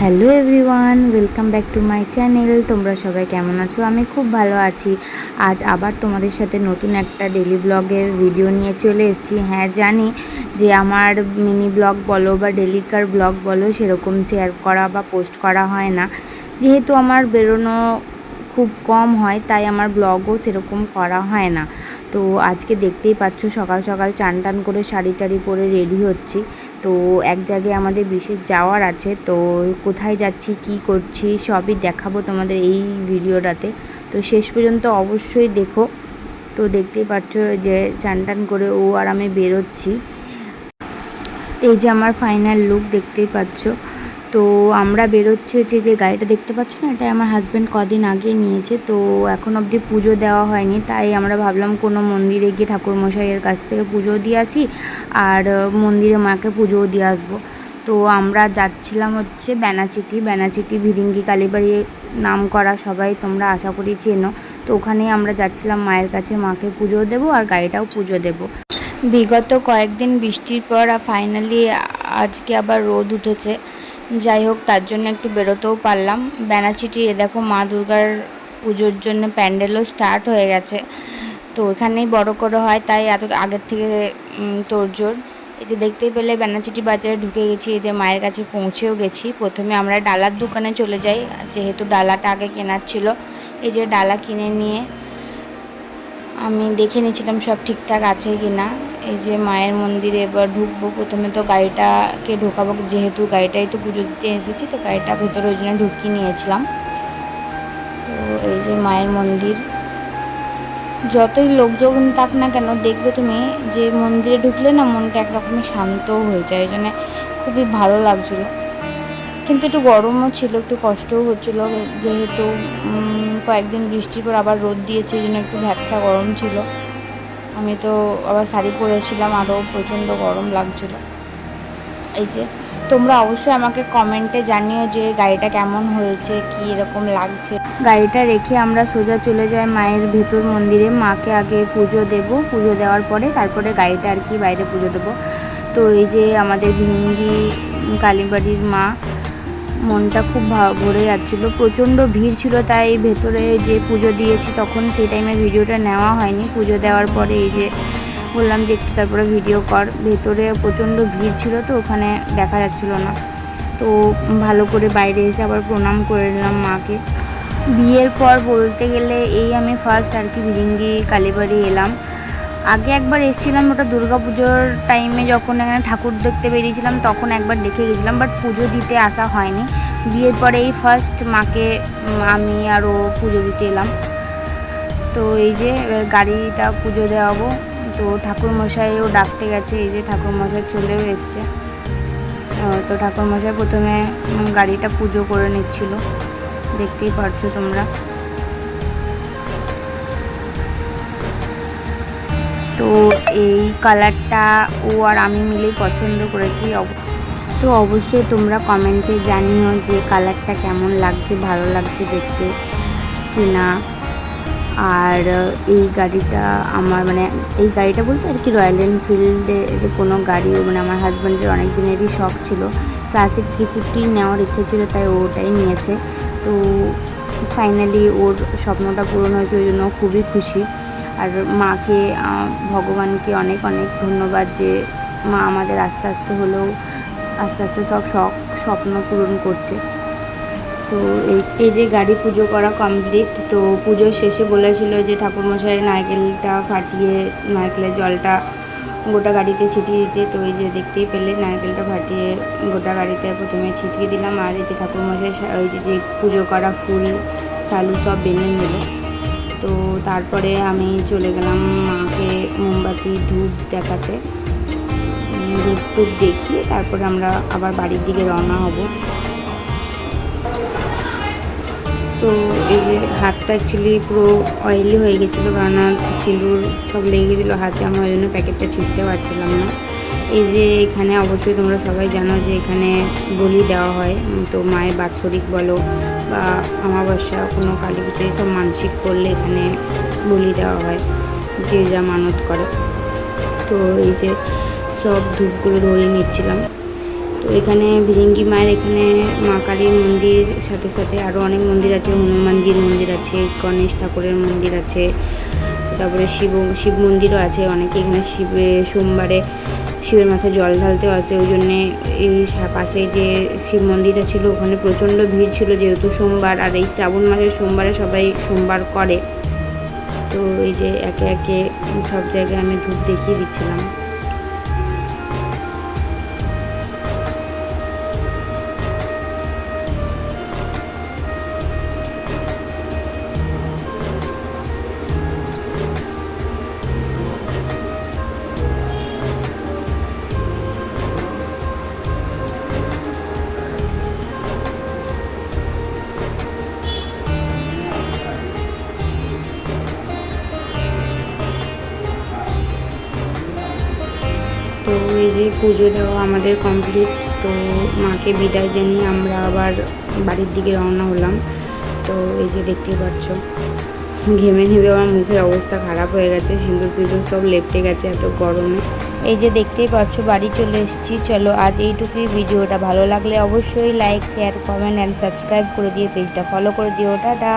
Hello everyone, welcome back to my channel. তোমরা সবাই কেমন আছো? আমি খুব ভালো আছি। আজ আবার তোমাদের সাথে নতুন একটা ডেলি ব্লগের ভিডিও নিয়ে চলে এসেছি। হ্যাঁ, জানি যে আমার মিনি ব্লগ বলো বা ডেলিকার ব্লগ বলো সেরকম শেয়ার করা বা পোস্ট করা হয় না, যেহেতু আমার বেরোনো খুব কম হয়, তাই আমার ব্লগও সেরকম করা হয় না। তো আজকে দেখতেই পাচ্ছ সকাল সকাল চান টান করে শাড়ি টাড়ি পরে রেডি হচ্ছি। তো এক জায়গায় আমাদের বিশেষ যাওয়ার আছে, তো কোথায় যাচ্ছি কি করছি সবই দেখাবো তোমাদের এই ভিডিওটাতে। তো শেষ পর্যন্ত অবশ্যই দেখো। তো দেখতেই পাচ্ছ যে চান টান করে ও আর আমি বেরোচ্ছি। এই যে আমার ফাইনাল লুক দেখতেই পাচ্ছ। তো আমরা বেরোচ্ছি হচ্ছে যে গাড়িটা দেখতে পাচ্ছ না, এটা আমার হাজব্যান্ড কদিন আগে নিয়েছে। তো এখন অবধি পুজো দেওয়া হয়নি, তাই আমরা ভাবলাম কোনো মন্দিরে গিয়ে ঠাকুরমশাইয়ের কাছ থেকে পুজো দিয়ে আসি, আর মন্দিরে মাকে পুজোও দিয়ে আসবো। তো আমরা যাচ্ছিলাম হচ্ছে বেনাচিটি ভিরিঙ্গি কালীবাড়ি নাম করা, সবাই তোমরা আশা করি চেনো। তো ওখানেই আমরা যাচ্ছিলাম মায়ের কাছে, মাকে পুজো দেবো আর গাড়িটাও পুজো দেবো। বিগত কয়েকদিন বৃষ্টির পর ফাইনালি আজকে আবার রোদ উঠেছে। যাই হোক, তার জন্য একটু বেরোতেও পারলাম। বেনাচিটি দেখো মা দুর্গার পুজোর জন্য প্যান্ডেলও স্টার্ট হয়ে গেছে। তো এখানেই বড় করে হয়, তাই এত আগের থেকে তোড়জোড়। এই যে দেখতেই পেলে বেনাচিটি বাজারে ঢুকে গেছি। এই যে মায়ের কাছে পৌঁছেও গেছি। প্রথমে আমরা ডালার দোকানে চলে যাই, যেহেতু ডালাটা আগে কেনার ছিল। এই যে ডালা কিনে নিয়ে আমি দেখে নিয়েছিলাম সব ঠিকঠাক আছে কি না। এই যে মায়ের মন্দিরে এবার ঢুকবো। প্রথমে তো গাড়িটাকে ঢোকাবো, যেহেতু গাড়িটাই তো পুজো দিতে এসেছি, তো গাড়িটা ভেতরে ওই জন্য ঢুকিয়ে নিয়েছিলাম। তো এই যে মায়ের মন্দির, যতই লোকজন থাক না কেন দেখবে তুমি যে মন্দিরে ঢুকলে না মনটা একরকমই শান্ত হয়ে যায়। এই জন্য খুবই ভালো লাগছিলো। কিন্তু একটু গরমও ছিল, একটু কষ্টও হচ্ছিলো, যেহেতু কয়েকদিন বৃষ্টির পর আবার রোদ দিয়েছে, এই জন্য একটু ভ্যাপসা গরম ছিল। আমি তো আবার শাড়ি পরেছিলাম, আরও প্রচণ্ড গরম লাগছিলো। এই যে তোমরা অবশ্যই আমাকে কমেন্টে জানিও যে গাড়িটা কেমন হয়েছে, কি এরকম লাগছে। গাড়িটা রেখে আমরা সোজা চলে যাই মায়ের ভেতর মন্দিরে। মাকে আগে পুজো দেব, পুজো দেওয়ার পরে তারপরে গাড়িটা আর কি বাইরে পুজো দেবো। তো এই যে আমাদের ভিরিঙ্গি কালীবাড়ির মা, মনটা খুব ভরে যাচ্ছিলো। প্রচণ্ড ভিড় ছিল, তাই ভেতরে যে পুজো দিয়েছি তখন সেই টাইমে ভিডিওটা নেওয়া হয়নি। পুজো দেওয়ার পরে এই যে বললাম যে একটু তারপরে ভিডিও কর। ভেতরে প্রচণ্ড ভিড় ছিল, তো ওখানে দেখা যাচ্ছিলো না। তো ভালো করে বাইরে এসে আবার প্রণাম করে নিলাম মাকে। বিয়ের পর বলতে গেলে এই আমি ফার্স্ট আর কি ভিরিঙ্গি কালীবাড়ি এলাম। আগে একবার এসেছিলাম, ওটা দুর্গাপুজোর টাইমে, যখন এখানে ঠাকুর দেখতে বেরিয়েছিলাম তখন একবার দেখে গেছিলাম, বাট পুজো দিতে আসা হয়নি। বিয়ের পরে এই ফার্স্ট মাকে আমি আরও পুজো দিতে এলাম। তো এই যে গাড়িটা পুজো দেওয়াবো, তো ঠাকুরমশাইও ডাকতে গেছে। এই যে ঠাকুরমশাই চলেও এসছে। তো ঠাকুরমশাই প্রথমে গাড়িটা পুজো করে নিচ্ছিল, দেখতেই পারছো তোমরা। তো এই কালারটা ও আর আমি মিলেই পছন্দ করেছি। তো অবশ্যই তোমরা কমেন্টে জানিও যে কালারটা কেমন লাগছে, ভালো লাগছে দেখতে কি না। আর এই গাড়িটা আমার এই গাড়িটা বলতে আর কি রয়্যাল এনফিল্ডে যে কোনো গাড়িও আমার হাজব্যান্ডের অনেক দিনেরই শখ ছিল। ক্লাসিক 350 নেওয়ার ইচ্ছা ছিল, তাই ওটাই নিয়েছে। তো ফাইনালি ওর স্বপ্নটা পূরণ হয়েছে, ওই জন্য খুবই খুশি। আর মাকে, ভগবানকে অনেক অনেক ধন্যবাদ যে মা আমাদের আস্তে আস্তে সব স্বপ্ন পূরণ করছে। তো এই যে গাড়ি পুজো করা কমপ্লিট। তো পুজোর শেষে বলেছিল যে ঠাকুরমশাই নারকেলটা ফাটিয়ে নারকেলের জলটা গোটা গাড়িতে ছিটিয়ে দিতে। তো এই যে দেখতেই পেলে নারকেলটা ফাটিয়ে গোটা গাড়িতে প্রথমে ছিটিয়ে দিলাম। আর এই যে ঠাকুরমশাই ওই যে পুজো করা ফুল সালু সব বেঁধে নিল। তো তারপরে আমি চলে গেলাম মাকে মোমবাতি ধূপ দেখাতে। ধূপ দেখিয়ে তারপরে আমরা আবার বাড়ির দিকে রওনা হব। তো এই যে হাতটা অ্যাকচুয়ালি পুরো অয়েলি হয়ে গেছিলো, কারণ সিঁদুর সব লেগে গেছিলো হাতে, আমরা ওই জন্য প্যাকেটটা ছিঁড়তে পারছিলাম না। এই যে এখানে অবশ্যই তোমরা সবাই জানো যে এখানে বলি দেওয়া হয়। তো মায়ের বাৎসরিক বলো বা অমাবস্যা, কোনো কালী পুজো সব মানসিক করলে এখানে বলি দেওয়া হয়, যে যা মানত করে। তো এই যে সব ধূপগুলো ধরিয়ে নিচ্ছিলাম। তো এখানে ভিরিঙ্গি মায়ের এখানে মা কালীর মন্দির সাথে সাথে আরও অনেক মন্দির আছে, হনুমানজির মন্দির আছে, গণেশ ঠাকুরের মন্দির আছে, তারপরে শিব মন্দিরও আছে। অনেকে এখানে সোমবারে শিবের মাথায় জল ঢালতেও আছে। ওই জন্যে এই পাশে যে শিব মন্দিরটা ছিল ওখানে প্রচণ্ড ভিড় ছিল, যেহেতু সোমবার, আর এই শ্রাবণ মাসের সোমবারে সবাই সোমবার করে। তো এই যে একে একে সব জায়গায় আমি ধূপ দেখিয়ে দিচ্ছিলাম। তো এই যে পুজো দেওয়া আমাদের কমপ্লিট। তো মাকে বিদায় জানিয়ে আমরা আবার বাড়ির দিকে রওনা হলাম। তো এই যে দেখতেই পাচ্ছ ঘেমে নেবে আমার মুখের অবস্থা খারাপ হয়ে গেছে, সিঁদুর পিঁদুর সব লেপটে গেছে এত গরমে। এই যে দেখতেই পাচ্ছ বাড়ি চলে এসেছি। চলো আজ এইটুকুই। ভিডিওটা ভালো লাগলে অবশ্যই like, share, comment and subscribe করে দিয়ে পেজটা ফলো করে দিও। টাটা।